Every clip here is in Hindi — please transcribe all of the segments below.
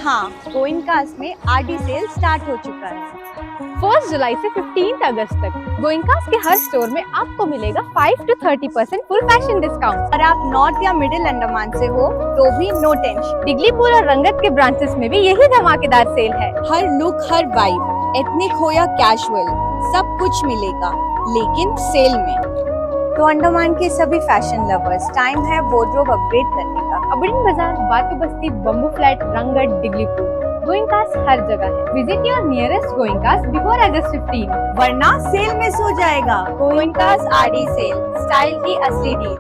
हाँ, गोइंकास में आरडी सेल स्टार्ट हो चुका है। 1 जुलाई से 15 अगस्त तक गोइंकास के हर स्टोर में आपको मिलेगा 5 to 30% फुल फैशन डिस्काउंट। और आप नॉर्थ या मिडिल अंडमान से हो तो भी नो टेंशन। डिगलीपुर और रंगत के ब्रांचेस में भी यही धमाकेदार सेल है। हर लुक, हर वाइब, एथनिक हो या कैजुअल, सब कुछ मिलेगा, लेकिन सेल में। तो अंडमान के सभी फैशन लवर्स, टाइम है वार्डरोब अपग्रेड करने का। अबड़िन बाजार, बातू बस्ती, बम्बू फ्लैट, रंगत, डिगलीपुर, गोइंकास हर जगह है। Visit your nearest Goenkas before August 15, वरना सेल मिस हो जाएगा। गोइंकास आरडी सेल, स्टाइल की असली डील।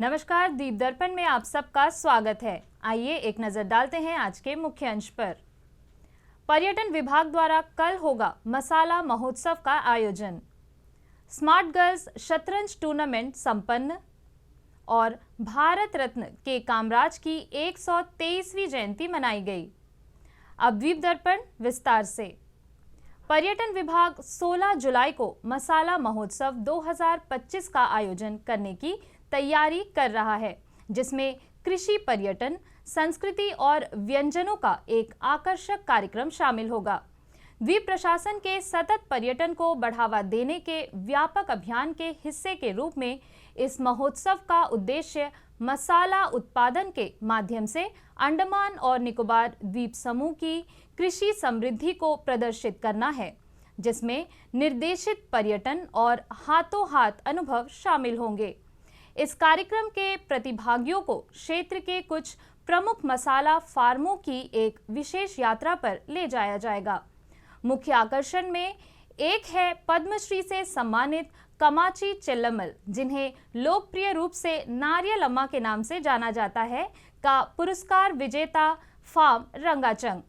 नमस्कार, दीप दर्पण में आप सबका स्वागत है। आइए एक नजर डालते हैं आज के मुख्य अंश पर। पर्यटन विभाग द्वारा कल होगा मसाला महोत्सव का आयोजन। स्मार्ट गर्ल्स शतरंज टूर्नामेंट संपन्न और भारत रत्न के कामराज की 123वीं जयंती मनाई गई। अब दीप दर्पण विस्तार से। पर्यटन विभाग 16 जुलाई को मसाला महोत्सव 2025 का आयोजन करने की तैयारी कर रहा है, जिसमें कृषि पर्यटन, संस्कृति और व्यंजनों का एक आकर्षक कार्यक्रम शामिल होगा। द्वीप प्रशासन के सतत पर्यटन को बढ़ावा देने के व्यापक अभियान के हिस्से के रूप में इस महोत्सव का उद्देश्य मसाला उत्पादन के माध्यम से अंडमान और निकोबार द्वीप समूह की कृषि समृद्धि को प्रदर्शित करना है, जिसमें निर्देशित पर्यटन और हाथों हाथ अनुभव शामिल होंगे। इस कार्यक्रम के प्रतिभागियों को क्षेत्र के कुछ प्रमुख मसाला फार्मों की एक विशेष यात्रा पर ले जाया जाएगा। मुख्य आकर्षण में एक है पद्मश्री से सम्मानित कमाची चेल्लमल, जिन्हें लोकप्रिय रूप से नारियल अम्मा के नाम से जाना जाता है, का पुरस्कार विजेता फार्म रंगाचंग।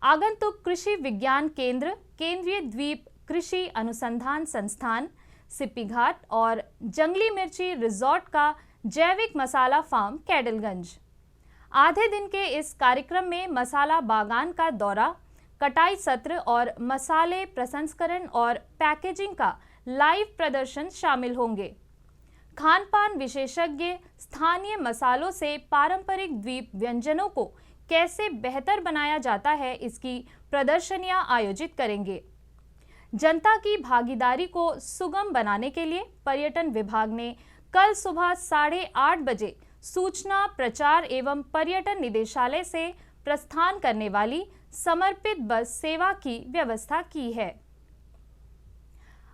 आगंतुक कृषि विज्ञान केंद्र, केंद्रीय द्वीप कृषि अनुसंधान संस्थान, सिप्पी घाट और जंगली मिर्ची रिजॉर्ट का जैविक मसाला फार्म कैडलगंज। आधे दिन के इस कार्यक्रम में मसाला बागान का दौरा, कटाई सत्र और मसाले प्रसंस्करण और पैकेजिंग का लाइव प्रदर्शन शामिल होंगे। खान पान विशेषज्ञ स्थानीय मसालों से पारंपरिक द्वीप व्यंजनों को कैसे बेहतर बनाया जाता है, इसकी प्रदर्शनियां आयोजित करेंगे। जनता की भागीदारी को सुगम बनाने के लिए पर्यटन विभाग ने कल सुबह 8:30 बजे सूचना, प्रचार एवं पर्यटन निदेशालय से प्रस्थान करने वाली समर्पित बस सेवा की व्यवस्था की है।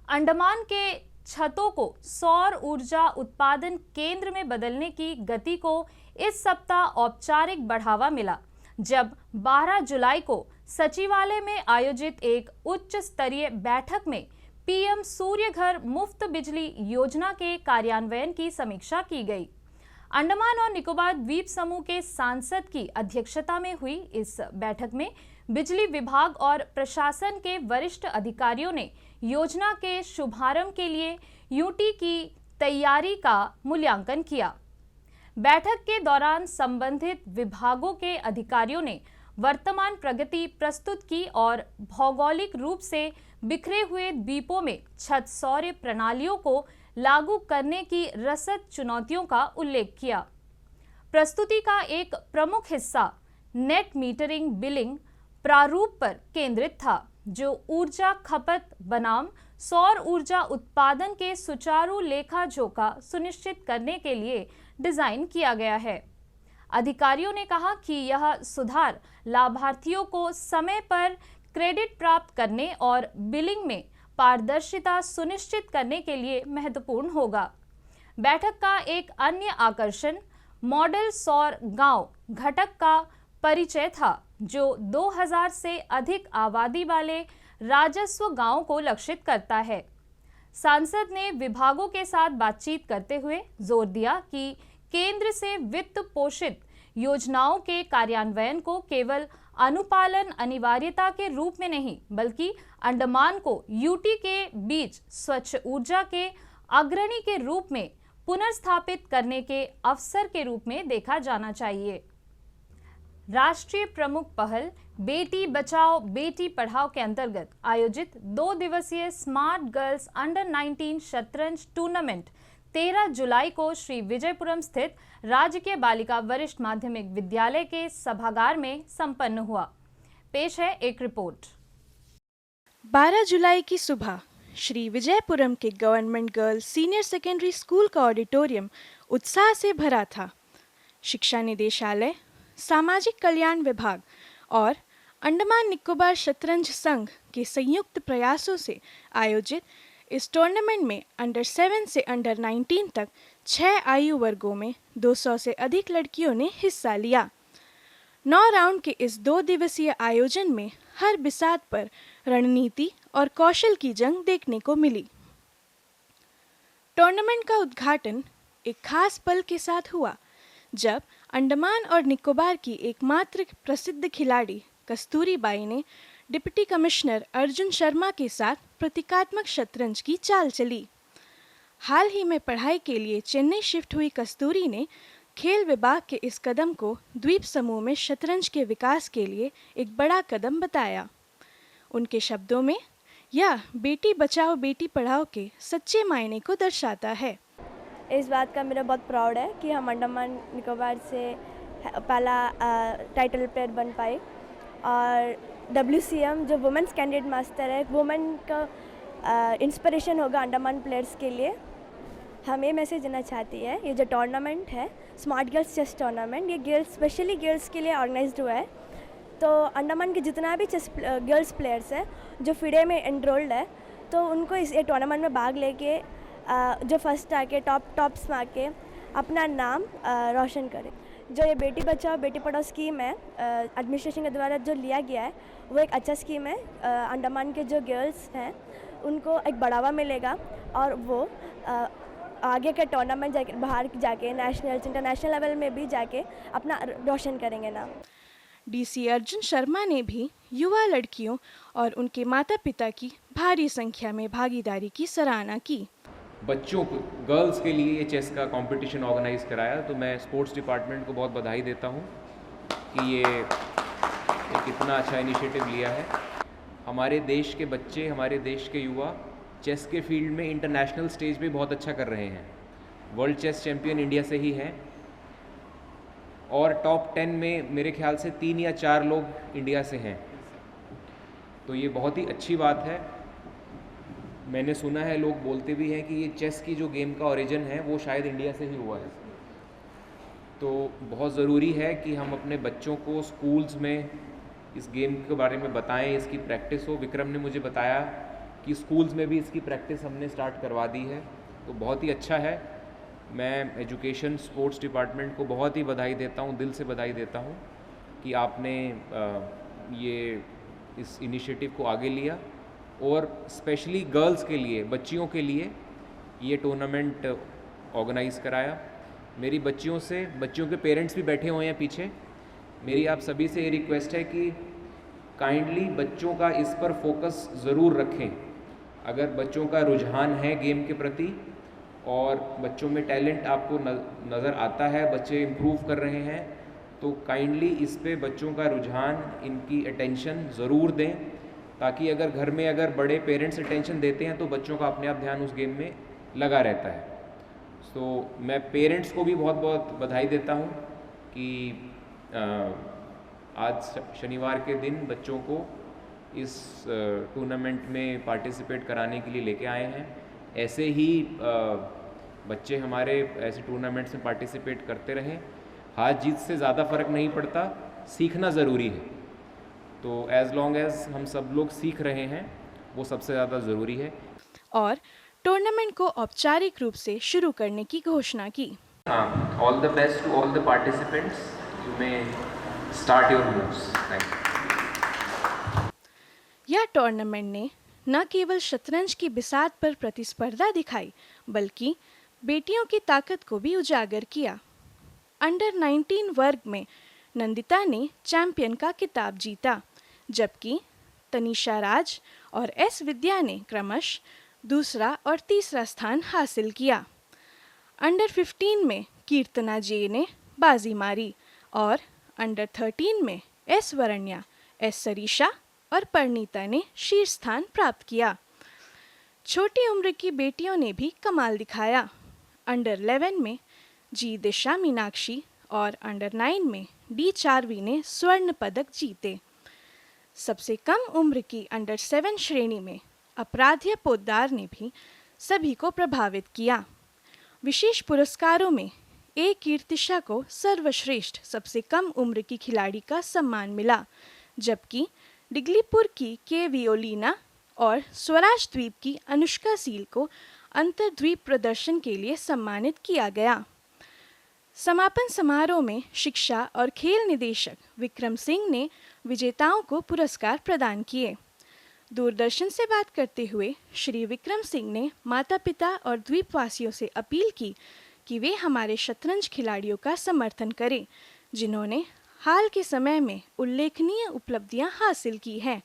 अंडमान के छतों को सौर ऊर्जा उत्पादन केंद्र में बदलने की गति को इस सप्ताह औपचारिक बढ़ावा मिला, जब 12 जुलाई को सचिवालय में आयोजित एक उच्च स्तरीय बैठक में पीएम सूर्य घर मुफ्त बिजली योजना के कार्यान्वयन की समीक्षा की गई। अंडमान और निकोबार द्वीप समूह के सांसद की अध्यक्षता में हुई इस बैठक में बिजली विभाग और प्रशासन के वरिष्ठ अधिकारियों ने योजना के शुभारंभ के लिए यूटी की तैयारी का मूल्यांकन किया। बैठक के दौरान संबंधित विभागों के अधिकारियों ने वर्तमान प्रगति प्रस्तुत की और भौगोलिक रूप से बिखरे हुए द्वीपों में छत सौर प्रणालियों को लागू करने की रसद चुनौतियों का उल्लेख किया। प्रस्तुति का एक प्रमुख हिस्सा नेट मीटरिंग बिलिंग प्रारूप पर केंद्रित था, जो ऊर्जा खपत बनाम सौर ऊर्जा उत्पादन के सुचारू लेखा जोखा सुनिश्चित करने के लिए डिजाइन किया गया है। अधिकारियों ने कहा कि यह सुधार लाभार्थियों को समय पर क्रेडिट प्राप्त करने और बिलिंग में पारदर्शिता सुनिश्चित करने के लिए महत्वपूर्ण होगा। बैठक का एक अन्य आकर्षण मॉडल सौर गांव घटक का परिचय था, जो 2000 से अधिक आबादी वाले राजस्व गांवों को लक्षित करता है। सांसद ने विभागों के साथ बातचीत करते हुए जोर दिया कि केंद्र से वित्त पोषित योजनाओं के कार्यान्वयन को केवल अनुपालन अनिवार्यता के रूप में नहीं, बल्कि अंडमान को यूटी के बीच स्वच्छ ऊर्जा के अग्रणी के रूप में पुनर्स्थापित करने के अवसर के रूप में देखा जाना चाहिए। राष्ट्रीय प्रमुख पहल बेटी बचाओ बेटी पढ़ाओ के अंतर्गत आयोजित 2 दिवसीय स्मार्ट गर्ल्स अंडर 19 शतरंज टूर्नामेंट 13 जुलाई को श्री विजयपुरम स्थित राजकीय बालिका वरिष्ठ माध्यमिक विद्यालय के सभागार में संपन्न हुआ। पेश है एक रिपोर्ट। 12 जुलाई की सुबह श्री विजयपुरम के government girls senior secondary school का ऑडिटोरियम उत्साह से भरा था। शिक्षा निदेशालय, सामाजिक कल्याण विभाग और अंडमान निकोबार शतरंज संघ के संयुक्त प्रयासों से आयोजित इस टूर्नामेंट में अंडर 7 से अंडर 19 तक 6 आयु वर्गों में 200 से अधिक लड़कियों ने हिस्सा लिया। 9 राउंड के इस 2 दिवसीय आयोजन में हर बिसात पर रणनीति और कौशल की जंग देखने को मिली। टूर्नामेंट का उद्घाटन एक खास पल के साथ हुआ, जब अंडमान और निकोबार की एकमात्र प्रसिद्ध खिलाड़ी कस्तूरी बाई ने डिप्टी कमिश्नर अर्जुन शर्मा के साथ प्रतीकात्मक शतरंज की चाल चली। हाल ही में पढ़ाई के लिए चेन्नई शिफ्ट हुई कस्तूरी ने खेल विभाग के इस कदम को द्वीप समूह में शतरंज के विकास के लिए एक बड़ा कदम बताया। उनके शब्दों में यह बेटी बचाओ बेटी पढ़ाओ के सच्चे मायने को दर्शाता है। इस बात का मेरा बहुत प्राउड है कि हम अंडमान निकोबार से पहला टाइटल प्लेयर बन पाए, और WCM जो वुमेंस कैंडिडेट मास्टर है, वुमेन का इंस्पिरेशन होगा अंडमान प्लेयर्स के लिए। हम ये मैसेज देना चाहती है, ये जो टूर्नामेंट है स्मार्ट गर्ल्स चेस टूर्नामेंट, ये गर्ल्स स्पेशली गर्ल्स के लिए ऑर्गेनाइज्ड हुआ है। तो अंडमान के जितना भी चेस गर्ल्स प्लेयर्स है जो फिडे में एनरोल्ड है, तो उनको इस टूर्नामेंट में भाग लेके जो फर्स्ट आके टॉप्स में आके अपना नाम रोशन करें। जो ये बेटी बचाओ बेटी पढ़ाओ स्कीम है एडमिनिस्ट्रेशन के द्वारा जो लिया गया है, वो एक अच्छा स्कीम है। अंडमान के जो गर्ल्स हैं उनको एक बढ़ावा मिलेगा और वो आगे के टूर्नामेंट जाके बाहर जाके नेशनल इंटरनेशनल लेवल में भी जाके अपना रोशन करेंगे नाम। DC अर्जुन शर्मा ने भी युवा लड़कियों और उनके माता पिता की भारी संख्या में भागीदारी की सराहना की। बच्चों को, गर्ल्स के लिए ये चेस का कंपटीशन ऑर्गेनाइज कराया, तो मैं स्पोर्ट्स डिपार्टमेंट को बहुत बधाई देता हूँ कि ये एक इतना अच्छा इनिशिएटिव लिया है। हमारे देश के बच्चे, हमारे देश के युवा चेस के फील्ड में इंटरनेशनल स्टेज पे बहुत अच्छा कर रहे हैं। वर्ल्ड चेस चैम्पियन इंडिया से ही हैं और टॉप 10 में मेरे ख्याल से 3 या 4 लोग इंडिया से हैं, तो ये बहुत ही अच्छी बात है। मैंने सुना है, लोग बोलते भी हैं कि ये चेस की जो गेम का ओरिजिन है वो शायद इंडिया से ही हुआ है। तो बहुत ज़रूरी है कि हम अपने बच्चों को स्कूल्स में इस गेम के बारे में बताएं, इसकी प्रैक्टिस हो। विक्रम ने मुझे बताया कि स्कूल्स में भी इसकी प्रैक्टिस हमने स्टार्ट करवा दी है, तो बहुत ही अच्छा है। मैं एजुकेशन स्पोर्ट्स डिपार्टमेंट को बहुत ही बधाई देता हूँ, दिल से बधाई देता हूँ कि आपने ये इस इनिशिएटिव को आगे लिया और स्पेशली गर्ल्स के लिए, बच्चियों के लिए ये टूर्नामेंट ऑर्गेनाइज़ कराया। मेरी बच्चियों के पेरेंट्स भी बैठे हुए हैं पीछे। मेरी आप सभी से ये रिक्वेस्ट है कि काइंडली बच्चों का इस पर फोकस ज़रूर रखें। अगर बच्चों का रुझान है गेम के प्रति और बच्चों में टैलेंट आपको नज़र आता है, बच्चे इम्प्रूव कर रहे हैं, तो काइंडली इस पे बच्चों का रुझान, इनकी अटेंशन ज़रूर दें, ताकि अगर घर में अगर बड़े पेरेंट्स अटेंशन देते हैं तो बच्चों का अपने आप ध्यान उस गेम में लगा रहता है। तो मैं पेरेंट्स को भी बहुत बहुत बधाई देता हूँ कि आज शनिवार के दिन बच्चों को इस टूर्नामेंट में पार्टिसिपेट कराने के लिए लेके आए हैं। ऐसे ही बच्चे हमारे ऐसे टूर्नामेंट्स में पार्टिसिपेट करते रहें। हार जीत से ज़्यादा फ़र्क नहीं पड़ता, सीखना ज़रूरी है। तो एज लॉन्ग एज हम सब लोग सीख रहे हैं वो सबसे ज़्यादा ज़रूरी है। और टूर्नामेंट को औपचारिक रूप से शुरू करने की घोषणा की। All the best to all the participants, you may start your moves. यह टूर्नामेंट ने न केवल शतरंज की बिसात पर प्रतिस्पर्धा दिखाई बल्कि बेटियों की ताकत को भी उजागर किया। अंडर 19 वर्ग में नंदिता ने चैंपियन का खिताब जीता, जबकि तनिषा राज और एस विद्या ने क्रमशः दूसरा और तीसरा स्थान हासिल किया। अंडर 15 में कीर्तना जे ने बाजी मारी और अंडर 13 में एस वरण्या, एस सरीशा और परिणीता ने शीर्ष स्थान प्राप्त किया। छोटी उम्र की बेटियों ने भी कमाल दिखाया। अंडर 11 में जी दिशा मीनाक्षी और अंडर 9 में डी चारवी ने स्वर्ण पदक जीते। सबसे कम उम्र की अंडर 7 श्रेणी में अपराध्य पोद्दार ने भी सभी को प्रभावित किया। विशेष पुरस्कारों में ए कीर्तिशा को सर्वश्रेष्ठ सबसे कम उम्र की खिलाड़ी का सम्मान मिला, जबकि डिग्लीपुर की के वियोलिना और स्वराज द्वीप की अनुष्का सील को अंतर्द्वीप प्रदर्शन के लिए सम्मानित किया गया। समापन समारोह में शिक्षा और खेल निदेशक विक्रम सिंह ने विजेताओं को पुरस्कार प्रदान किए। दूरदर्शन से बात करते हुए श्री विक्रम सिंह ने माता पिता और द्वीपवासियों से अपील की कि वे हमारे शतरंज खिलाड़ियों का समर्थन करें, जिन्होंने हाल के समय में उल्लेखनीय उपलब्धियां हासिल की हैं।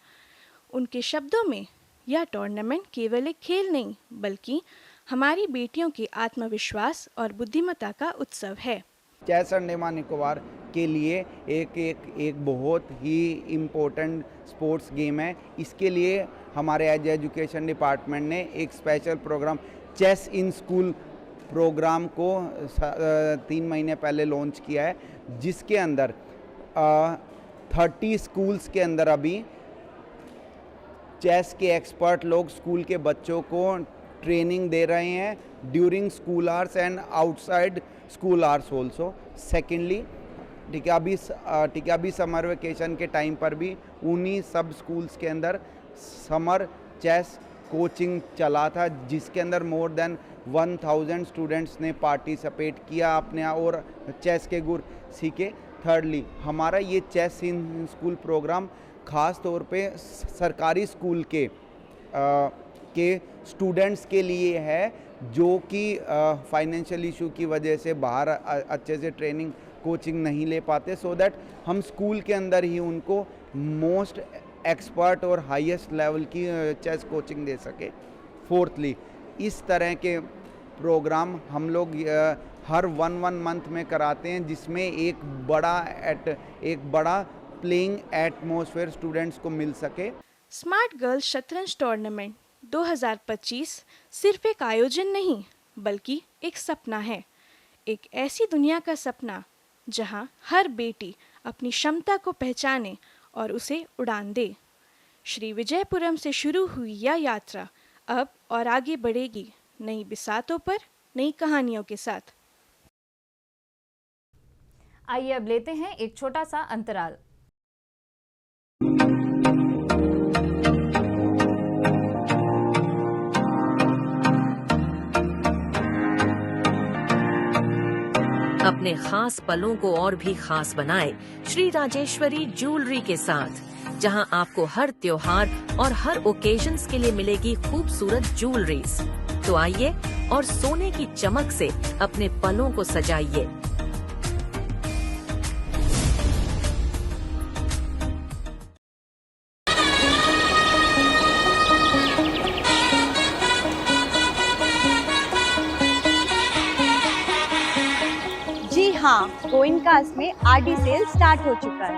उनके शब्दों में यह टूर्नामेंट केवल एक खेल नहीं बल्कि हमारी बेटियों के आत्मविश्वास और बुद्धिमत्ता का उत्सव है। चेस अंडमान निकोबार के लिए एक बहुत ही इम्पोर्टेंट स्पोर्ट्स गेम है। इसके लिए हमारे एजुकेशन डिपार्टमेंट ने एक special programme chess in school programme को 3 महीने पहले लॉन्च किया है, जिसके अंदर 30 स्कूल्स के अंदर अभी चेस के एक्सपर्ट लोग स्कूल के बच्चों को ट्रेनिंग दे रहे हैं during school hours and outside school hours also. Secondly अभी समर वेकेशन के टाइम पर भी उन्हीं सब स्कूल्स के अंदर समर चेस कोचिंग चला था, जिसके अंदर मोर देन 1000 स्टूडेंट्स ने पार्टिसिपेट किया अपने और चेस के गुर सीखे। थर्डली हमारा ये चेस इन स्कूल प्रोग्राम ख़ास तौर पे सरकारी स्कूल के स्टूडेंट्स के लिए है, जो कि फाइनेंशियल इशू की वजह से बाहर अच्छे से ट्रेनिंग कोचिंग नहीं ले पाते, सो दैट हम स्कूल के अंदर ही उनको मोस्ट एक्सपर्ट और हाईएस्ट लेवल की चेस कोचिंग दे सके। फोर्थली इस तरह के प्रोग्राम हम लोग हर 1 मंथ में कराते हैं, जिसमें एक बड़ा प्लेइंग एटमॉस्फेयर स्टूडेंट्स को मिल सके। स्मार्ट गर्ल्स शतरंज टूर्नामेंट 2025 सिर्फ एक आयोजन नहीं बल्कि एक सपना है, एक ऐसी दुनिया का सपना जहां हर बेटी अपनी क्षमता को पहचाने और उसे उड़ान दे। श्री विजयपुरम से शुरू हुई यह यात्रा अब और आगे बढ़ेगी, नई बिसातों पर, नई कहानियों के साथ। आइए अब लेते हैं एक छोटा सा अंतराल। अपने खास पलों को और भी खास बनाए श्री राजेश्वरी ज्वेलरी के साथ, जहां आपको हर त्योहार और हर ओकेजन्स के लिए मिलेगी खूबसूरत ज्वेलरीज। तो आइए और सोने की चमक से अपने पलों को सजाइए। हाँ, गोइंकास में आरडी सेल स्टार्ट हो चुका है।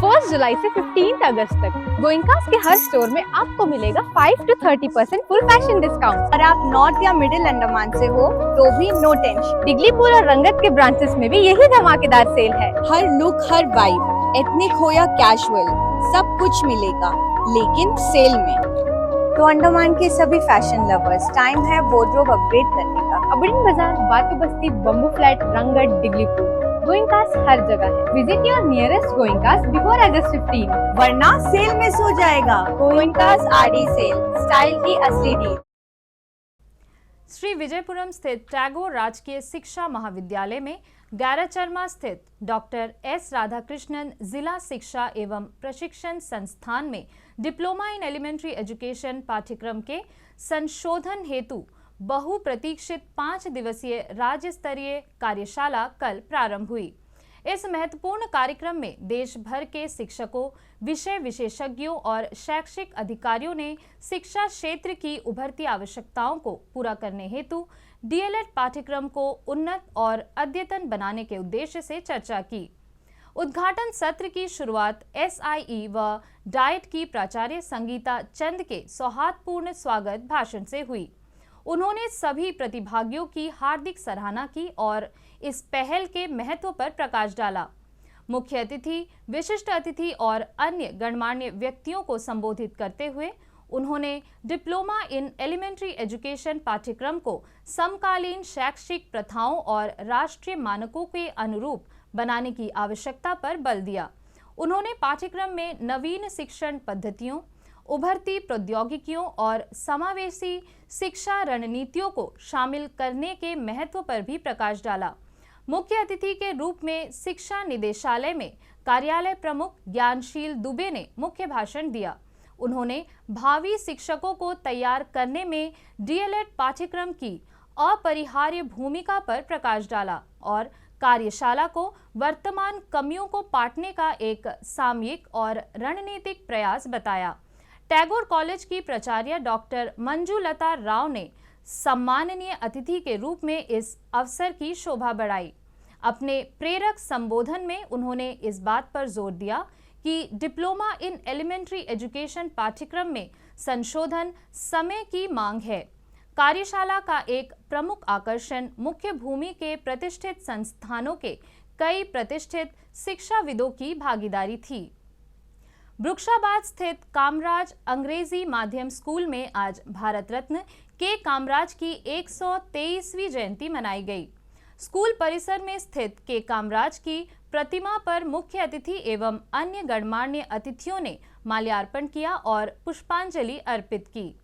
1 जुलाई से 15 अगस्त तक गोइंकास के हर स्टोर में आपको मिलेगा 5 to 30% फुल फैशन डिस्काउंट। और आप नॉर्थ या मिडिल अंडमान से हो तो भी नो टेंशन। डिग्लीपुर और रंगत के ब्रांचेस में भी यही धमाकेदार सेल है। हर लुक, हर वाइब, एथनिक हो या कैजुअल, सब कुछ मिलेगा, लेकिन सेल में। तो अंडमान के सभी फैशन लवर्स, टाइम है वार्डरोब अपग्रेड करने का। अबड़िन बाजार, बातू बस्ती, बम्बू फ्लैट, रंगत, डिग्लीपुर। गोइंकास हर जगह है। Visit your nearest Goenkas before August 15। वरना सेल मिस हो जाएगा। गोइंकास आरडी सेल, स्टाइल की असली डील। श्री विजयपुरम स्थित टैगोर राजकीय शिक्षा महाविद्यालय में गैराचरमा स्थित डॉक्टर एस राधाकृष्णन जिला शिक्षा एवं प्रशिक्षण संस्थान में डिप्लोमा इन एलिमेंट्री एजुकेशन पाठ्यक्रम के संशोधन हेतु बहुप्रतीक्षित 5 दिवसीय राज्य स्तरीय कार्यशाला कल प्रारंभ हुई। इस महत्वपूर्ण कार्यक्रम में देश भर के शिक्षकों, विषय विशेषज्ञों और शैक्षिक अधिकारियों ने शिक्षा क्षेत्र की उभरती आवश्यकताओं को पूरा करने हेतु डीएलएड पाठ्यक्रम को उन्नत और अद्यतन बनाने के उद्देश्य से चर्चा की। उद्घाटन सत्र की शुरुआत एसआईई व डाइट की प्राचार्य संगीता चंद के सौहार्दपूर्ण स्वागत भाषण से हुई। उन्होंने सभी प्रतिभागियों की हार्दिक सराहना की और इस पहल के महत्व पर प्रकाश डाला। मुख्य अतिथि, विशिष्ट अतिथि और अन्य गणमान्य व्यक्तियों को संबोधित करते हुए उन्होंने डिप्लोमा इन एलिमेंट्री एजुकेशन पाठ्यक्रम को समकालीन शैक्षिक प्रथाओं और राष्ट्रीय मानकों के अनुरूप बनाने की आवश्यकता पर बल दिया। उन्होंने पाठ्यक्रम में नवीन शिक्षण पद्धतियों, उभरती प्रौद्योगिकियों और समावेशी शिक्षा रणनीतियों को शामिल करने के महत्व पर भी प्रकाश डाला। मुख्य अतिथि के रूप में शिक्षा निदेशालय में कार्यालय प्रमुख ज्ञानशील दुबे ने मुख्य भाषण दिया। उन्होंने भावी शिक्षकों को तैयार करने में डीएलएड पाठ्यक्रम की अपरिहार्य भूमिका पर प्रकाश डाला और कार्यशाला को वर्तमान कमियों को पाटने का एक सामयिक और रणनीतिक प्रयास बताया। टैगोर कॉलेज की प्राचार्य डॉक्टर मंजुलता राव ने सम्माननीय अतिथि के रूप में इस अवसर की शोभा बढ़ाई। अपने प्रेरक संबोधन में उन्होंने इस बात पर जोर दिया कि डिप्लोमा इन एलिमेंट्री एजुकेशन पाठ्यक्रम में संशोधन समय की मांग है। कार्यशाला का एक प्रमुख आकर्षण मुख्य भूमि के प्रतिष्ठित संस्थानों के कई प्रतिष्ठित शिक्षाविदों की भागीदारी थी। वृक्षाबाद स्थित कामराज अंग्रेजी माध्यम स्कूल में आज भारत रत्न के कामराज की 123वीं जयंती मनाई गई। स्कूल परिसर में स्थित के कामराज की प्रतिमा पर मुख्य अतिथि एवं अन्य गणमान्य अतिथियों ने माल्यार्पण किया और पुष्पांजलि अर्पित की।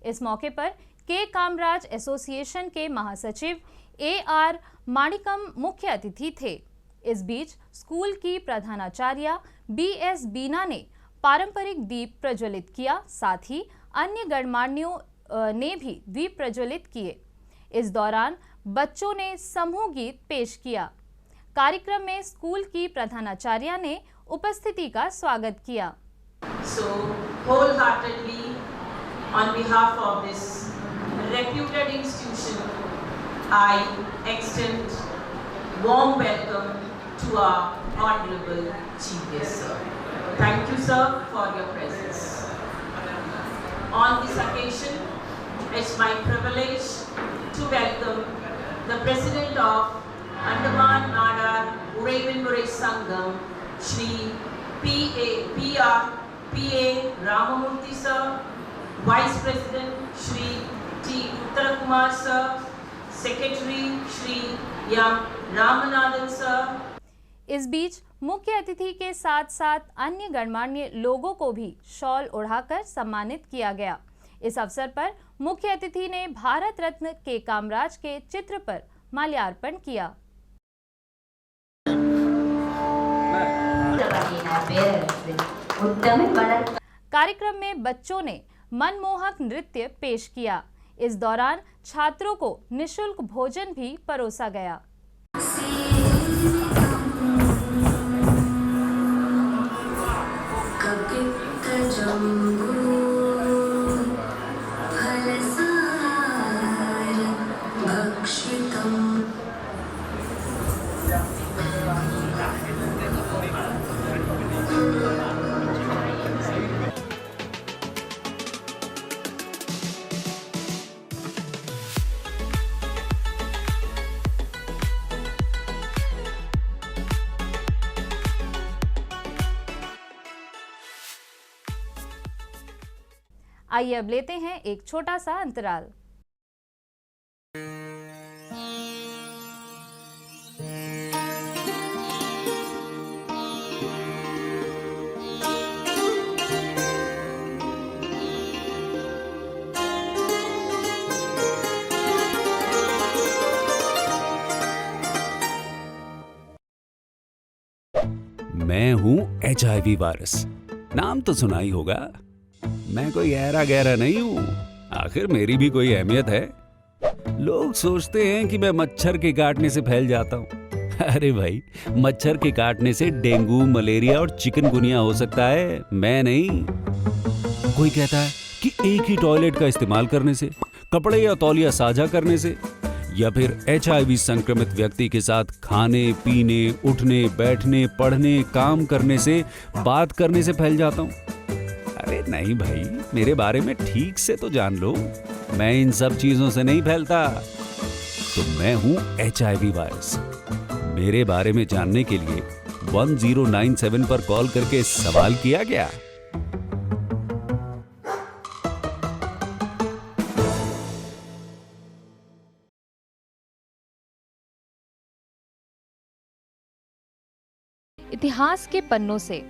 इस मौके पर के कामराज एसोसिएशन के महासचिव AR माणिकम मुख्य अतिथि थे। इस बीच स्कूल की प्रधानाचार्य BS बीना ने पारंपरिक दीप प्रज्वलित किया, साथ ही अन्य गणमान्यों ने भी दीप प्रज्वलित किए। इस दौरान बच्चों ने समूह गीत पेश किया। कार्यक्रम में स्कूल की प्रधानाचार्य ने उपस्थिति का स्वागत किया। So wholeheartedly on behalf of this reputed institution, I extend warm welcome to our honorable Chief Guest, sir. Thank you, sir, for your presence. On this occasion, it's my privilege to welcome the President of Andaman Nadar Uravanmurai Sangam, Shri P.A. Ramamurthy, sir, Vice President Shri T. Uttarakumar, sir, Secretary Shri M. Ramanathan, sir. इस बीच मुख्य अतिथि के साथ साथ अन्य गणमान्य लोगों को भी शॉल ओढ़ाकर सम्मानित किया गया। इस अवसर पर मुख्य अतिथि ने भारत रत्न के कामराज के चित्र पर माल्यार्पण किया। कार्यक्रम में बच्चों ने मनमोहक नृत्य पेश किया। इस दौरान छात्रों को निःशुल्क भोजन भी परोसा गया। आइए अब लेते हैं एक छोटा सा अंतराल। मैं हूँ HIV वायरस, नाम तो सुना ही होगा। मैं कोई ऐरा गहरा नहीं हूँ, आखिर मेरी भी कोई अहमियत है। लोग सोचते हैं कि मैं मच्छर के काटने से फैल जाता हूँ। अरे भाई, मच्छर के काटने से डेंगू, मलेरिया और चिकनगुनिया हो सकता है, मैं नहीं। कोई कहता है कि एक ही टॉयलेट का इस्तेमाल करने से, कपड़े या तौलिया साझा करने से, या फिर HIV संक्रमित व्यक्ति के साथ खाने, पीने, उठने, बैठने, पढ़ने, काम करने से, बात करने से फैल जाता हूँ। अरे नहीं भाई, मेरे बारे में ठीक से तो जान लो, मैं इन सब चीजों से नहीं फैलता। तो मैं हूँ HIV वायरस। मेरे बारे में जानने के लिए 1097 पर कॉल करके सवाल किया गया। इतिहास के पन्नों से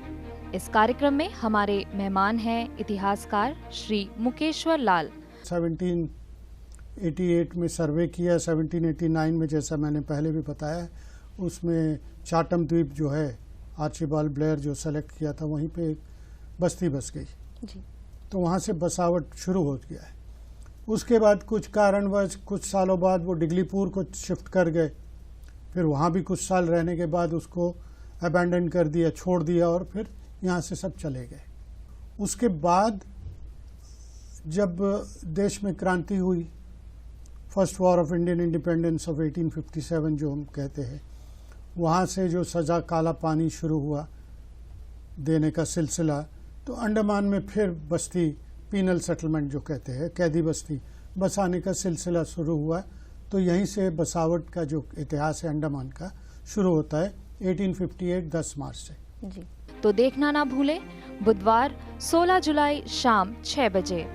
इस कार्यक्रम में हमारे मेहमान हैं इतिहासकार श्री मुकेश्वर लाल। 1788 में सर्वे किया, 1789 में जैसा मैंने पहले भी बताया, उसमें चाटम द्वीप जो है आर्चिबाल्ड ब्लेयर जो सेलेक्ट किया था, वहीं पे एक बस्ती बस गई जी। तो वहाँ से बसावट शुरू हो गया है। उसके बाद कुछ कारणवश कुछ सालों बाद वो डिगलीपुर को शिफ्ट कर गए, फिर वहाँ भी कुछ साल रहने के बाद उसको अबैंडन कर दिया, छोड़ दिया, और फिर यहाँ से सब चले गए। उसके बाद जब देश में क्रांति हुई, first war of Indian independence of 1857 जो हम कहते हैं, वहाँ से जो सज़ा काला पानी शुरू हुआ देने का सिलसिला, तो अंडमान में फिर बस्ती, पीनल सेटलमेंट जो कहते हैं, कैदी बस्ती बसाने का सिलसिला शुरू हुआ। तो यहीं से बसावट का जो इतिहास है अंडमान का शुरू होता है 1858 10 मार्च से जी। तो देखना ना भूलें, बुधवार 16 जुलाई शाम 6 बजे।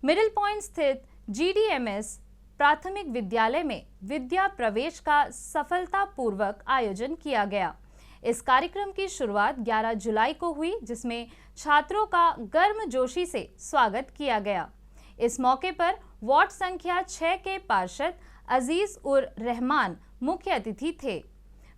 मिडिल पॉइंट स्थित GDMS प्राथमिक विद्यालय में विद्या प्रवेश का सफलतापूर्वक आयोजन किया गया। इस कार्यक्रम की शुरुआत 11 जुलाई को हुई, जिसमें छात्रों का गर्मजोशी से स्वागत किया गया। इस मौके पर वार्ड संख्या 6 के पार्षद अजीज उर रहमान मुख्य अतिथि थे।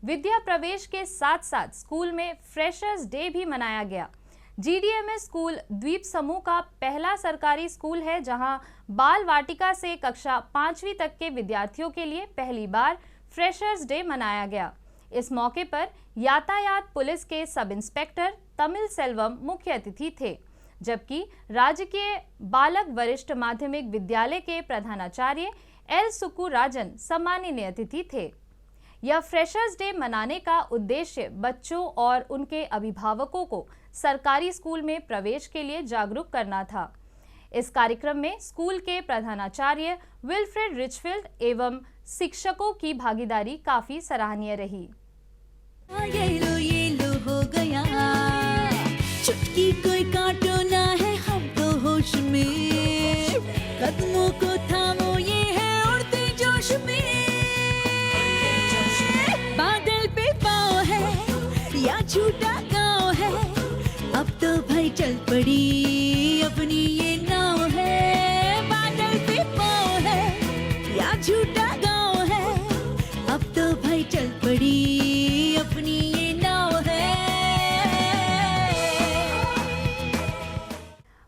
विद्या प्रवेश के साथ साथ स्कूल में फ्रेशर्स डे भी मनाया गया। GDMS स्कूल द्वीप समूह का पहला सरकारी स्कूल है, जहां बाल वाटिका से कक्षा 5वीं तक के विद्यार्थियों के लिए पहली बार फ्रेशर्स डे मनाया गया। इस मौके पर यातायात पुलिस के सब इंस्पेक्टर तमिल सेल्वम मुख्य अतिथि थे, जबकि राजकीय बालक वरिष्ठ माध्यमिक विद्यालय के प्रधानाचार्य एल सुकु राजन सम्माननीय अतिथि थे। यह फ्रेशर्स डे मनाने का उद्देश्य बच्चों और उनके अभिभावकों को सरकारी स्कूल में प्रवेश के लिए जागरूक करना था। इस कार्यक्रम में स्कूल के प्रधानाचार्य विल्फ्रेड रिचफील्ड एवं शिक्षकों की भागीदारी काफी सराहनीय रही। ये लो हो गया, चुटकी कोई काटो ना है हम तो होश में, कदमों को थामो ये है उड़ते जोश में, बादल पे पाँव है या झूठा गाँव है, अब तो भाई चल पड़ी अपनी ये नाव है, बादल पे पाँव है या झूठा गाँव है, अब तो भाई चल पड़ी अपनी ये नाव है।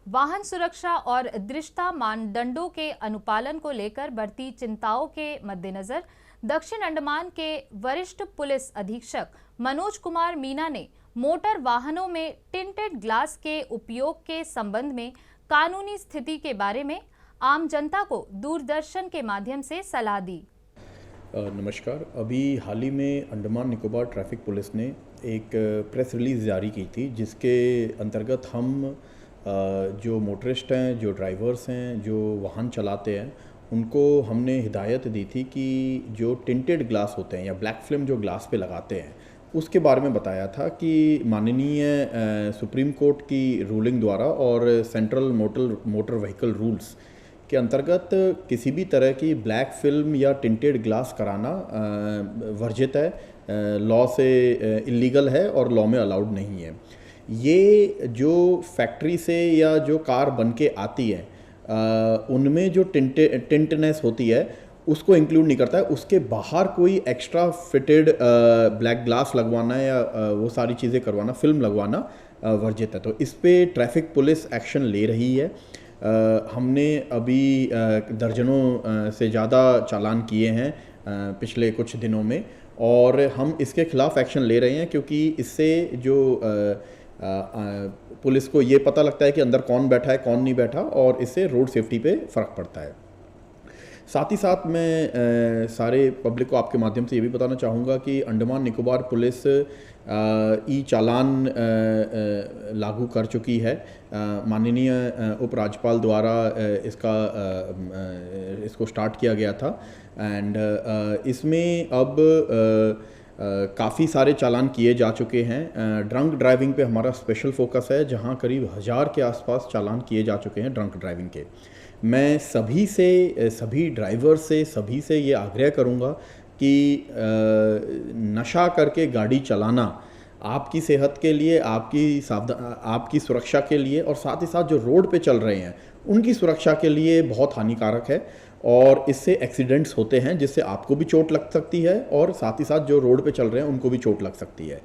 वाहन सुरक्षा और दृश्यता मानदंडों के अनुपालन को लेकर बढ़ती चिंताओं के मद्देनजर दक्षिण अंडमान के वरिष्ठ पुलिस अधीक्षक मनोज कुमार मीना ने मोटर वाहनों में टिंटेड ग्लास के उपयोग के संबंध में कानूनी स्थिति के बारे में आम जनता को दूरदर्शन के माध्यम से सलाह दी। नमस्कार। अभी हाल ही में अंडमान निकोबार ट्रैफिक पुलिस ने एक प्रेस रिलीज़ जारी की थी, जिसके अंतर्गत हम जो मोटरिस्ट हैं, जो ड्राइवर्स हैं, जो वाहन चलाते हैं, उनको हमने हिदायत दी थी कि जो टिंटेड ग्लास होते हैं या ब्लैक फिल्म जो ग्लास पे लगाते हैं, उसके बारे में बताया था कि माननीय सुप्रीम कोर्ट की रूलिंग द्वारा और सेंट्रल मोटर व्हीकल रूल्स के अंतर्गत किसी भी तरह की ब्लैक फिल्म या टिंटेड ग्लास कराना वर्जित है, लॉ से इलीगल है और लॉ में अलाउड नहीं है। ये जो फैक्ट्री से या जो कार बन के आती है उनमें जो टिंटनेस होती है उसको इंक्लूड नहीं करता है। उसके बाहर कोई एक्स्ट्रा फिटेड ब्लैक ग्लास लगवाना या वो सारी चीज़ें करवाना, फिल्म लगवाना वर्जित है। तो इस पे ट्रैफिक पुलिस एक्शन ले रही है। हमने अभी दर्जनों से ज़्यादा चालान किए हैं पिछले कुछ दिनों में, और हम इसके खिलाफ एक्शन ले रहे हैं क्योंकि इससे जो पुलिस को ये पता लगता है कि अंदर कौन बैठा है कौन नहीं बैठा, और इससे रोड सेफ्टी पे फ़र्क पड़ता है। साथ ही साथ मैं सारे पब्लिक को आपके माध्यम से ये भी बताना चाहूँगा कि अंडमान निकोबार पुलिस ई चालान लागू कर चुकी है। माननीय उपराज्यपाल द्वारा इसको स्टार्ट किया गया था, एंड इसमें अब काफ़ी सारे चालान किए जा चुके हैं। ड्रंक ड्राइविंग पे हमारा स्पेशल फोकस है, जहां करीब 1000 के आसपास चालान किए जा चुके हैं ड्रंक ड्राइविंग के। मैं सभी ड्राइवर से, सभी से ये आग्रह करूंगा कि नशा करके गाड़ी चलाना आपकी सेहत के लिए, आपकी सुरक्षा के लिए, और साथ ही साथ जो रोड पे चल रहे हैं उनकी सुरक्षा के लिए बहुत हानिकारक है, और इससे एक्सीडेंट्स होते हैं जिससे आपको भी चोट लग सकती है और साथ ही साथ जो रोड पे चल रहे हैं उनको भी चोट लग सकती है।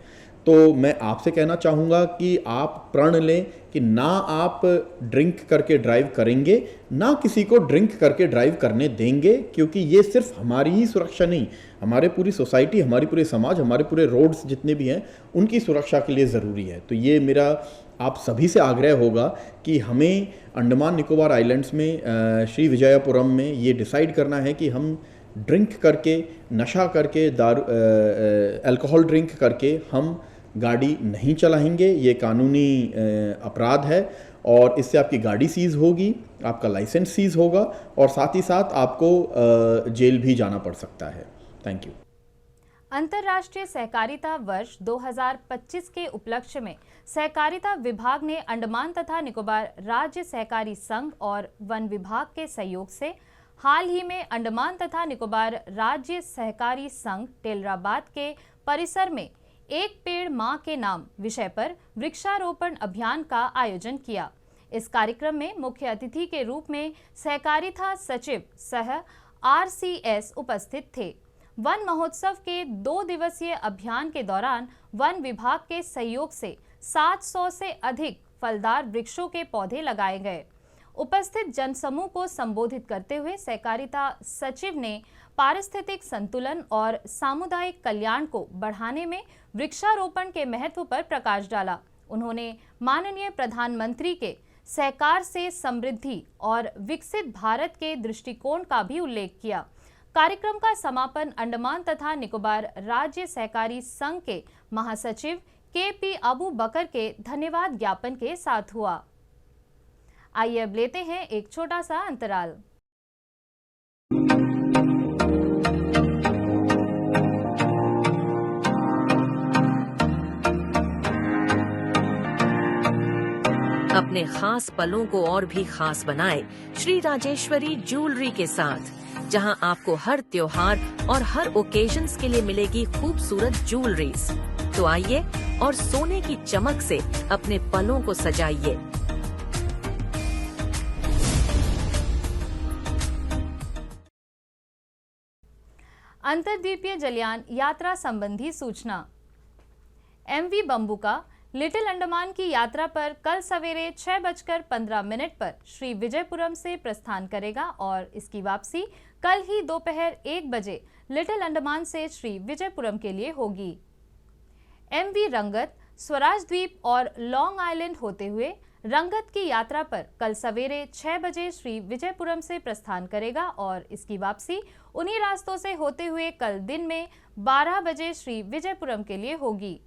तो मैं आपसे कहना चाहूँगा कि आप प्रण लें कि ना आप ड्रिंक करके ड्राइव करेंगे, ना किसी को ड्रिंक करके ड्राइव करने देंगे, क्योंकि ये सिर्फ हमारी ही सुरक्षा नहीं, हमारे पूरी सोसाइटी, हमारी पूरे समाज, हमारे पूरे रोड्स जितने भी हैं उनकी सुरक्षा के लिए ज़रूरी है। तो ये मेरा आप सभी से आग्रह होगा कि हमें अंडमान निकोबार आइलैंड्स में श्री विजयपुरम में ये डिसाइड करना है कि हम ड्रिंक करके, नशा करके, अल्कोहल ड्रिंक करके हम गाड़ी नहीं चलाएंगे। ये कानूनी अपराध है, और इससे आपकी गाड़ी सीज़ होगी, आपका लाइसेंस सीज़ होगा, और साथ ही साथ आपको जेल भी जाना पड़ सकता है। Thank you. अंतर्राष्ट्रीय सहकारिता वर्ष 2025 के उपलक्ष्य में सहकारिता विभाग ने अंडमान तथा निकोबार राज्य सहकारी संघ और वन विभाग के सहयोग से हाल ही में अंडमान तथा निकोबार राज्य सहकारी संघ टेलराबाद के परिसर में एक पेड़ मां के नाम विषय पर वृक्षारोपण अभियान का आयोजन किया। इस कार्यक्रम में मुख्य अतिथि के रूप में सहकारिता सचिव सह RCS उपस्थित थे। वन महोत्सव के 2 दिवसीय अभियान के दौरान वन विभाग के सहयोग से 700 से अधिक फलदार वृक्षों के पौधे लगाए गए। उपस्थित जनसमूह को संबोधित करते हुए सहकारिता सचिव ने पारिस्थितिक संतुलन और सामुदायिक कल्याण को बढ़ाने में वृक्षारोपण के महत्व पर प्रकाश डाला। उन्होंने माननीय प्रधानमंत्री के सहकार से समृद्धि और विकसित भारत के दृष्टिकोण का भी उल्लेख किया। कार्यक्रम का समापन अंडमान तथा निकोबार राज्य सहकारी संघ के महासचिव KP अबू बकर के धन्यवाद ज्ञापन के साथ हुआ। आइए अब लेते हैं एक छोटा सा अंतराल। अपने खास पलों को और भी खास बनाए श्री राजेश्वरी ज्वेलरी के साथ, जहां आपको हर त्योहार और हर ओकेजन्स के लिए मिलेगी खूबसूरत ज्वेलरीज। तो आइए और सोने की चमक से अपने पलों को सजाइए। अंतर्द्वीपीय जलयान यात्रा संबंधी सूचना। MV बम्बुका लिटिल अंडमान की यात्रा पर कल सवेरे 6:15 पर श्री विजयपुरम से प्रस्थान करेगा और इसकी वापसी कल ही दोपहर 1 बजे लिटिल अंडमान से श्री विजयपुरम के लिए होगी। MV रंगत स्वराज द्वीप और लॉन्ग आइलैंड होते हुए रंगत की यात्रा पर कल सवेरे 6 बजे श्री विजयपुरम से प्रस्थान करेगा और इसकी वापसी उन्हीं रास्तों से होते हुए कल दिन में 12 बजे श्री विजयपुरम के लिए होगी।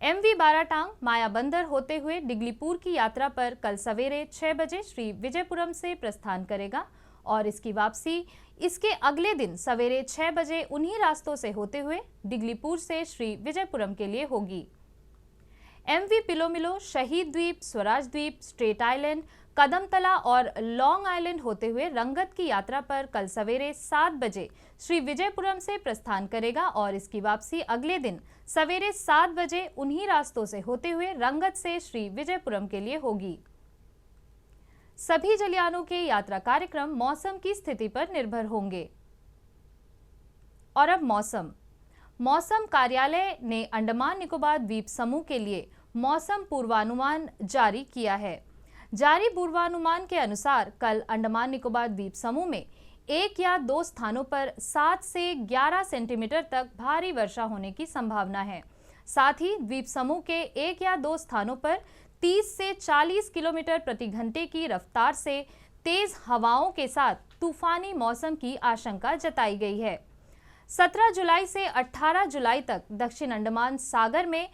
MV बाराटांग मायाबंदर होते हुए डिगलीपुर की यात्रा पर कल सवेरे 6 बजे श्री विजयपुरम से प्रस्थान करेगा और इसकी वापसी इसके अगले दिन सवेरे 6 बजे उन्हीं रास्तों से होते हुए डिगलीपुर से श्री विजयपुरम के लिए होगी। MV पिलोमिलो शहीद द्वीप, स्वराज द्वीप, स्ट्रेट आइलैंड, कदमतला और लॉन्ग आइलैंड होते हुए रंगत की यात्रा पर कल सवेरे 7 बजे श्री विजयपुरम से प्रस्थान करेगा और इसकी वापसी अगले दिन सवेरे 7 बजे उन्हीं रास्तों से होते हुए रंगत से श्री विजयपुरम के लिए होगी। सभी जलयानों के यात्रा कार्यक्रम मौसम की स्थिति पर निर्भर होंगे। और अब मौसम कार्यालय ने अंडमान निकोबार द्वीप समूह के लिए मौसम पूर्वानुमान जारी किया है। जारी पूर्वानुमान के अनुसार कल अंडमान निकोबार द्वीप समूह में 1 या 2 स्थानों पर 7 से 11 सेंटीमीटर तक भारी वर्षा होने की संभावना है। साथ ही द्वीप समूह के 1 या 2 स्थानों पर 30 से 40 किलोमीटर प्रति घंटे की रफ्तार से तेज हवाओं के साथ तूफानी मौसम की आशंका जताई गई है। 17 जुलाई से 18 जुलाई तक दक्षिण अंडमान सागर में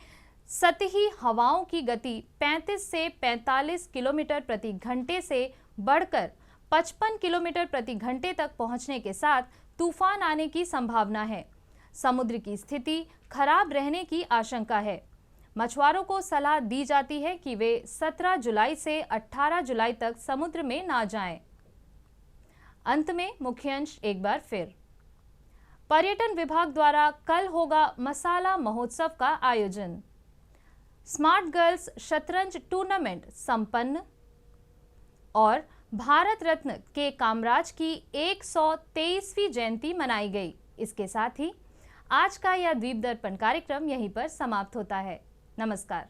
सतही हवाओं की गति 35 से 45 किलोमीटर प्रति घंटे से बढ़कर 55 किलोमीटर प्रति घंटे तक पहुंचने के साथ तूफान आने की संभावना है। समुद्र की स्थिति खराब रहने की आशंका है। मछुआरों को सलाह दी जाती है कि वे 17 जुलाई से 18 जुलाई तक समुद्र में ना जाएं। अंत में मुख्य अंश एक बार फिर। पर्यटन विभाग द्वारा कल होगा मसाला महोत्सव का आयोजन। स्मार्ट गर्ल्स शतरंज टूर्नामेंट संपन्न और भारत रत्न के कामराज की 123वीं जयंती मनाई गई। इसके साथ ही आज का यह द्वीप दर्पण कार्यक्रम यहीं पर समाप्त होता है। नमस्कार।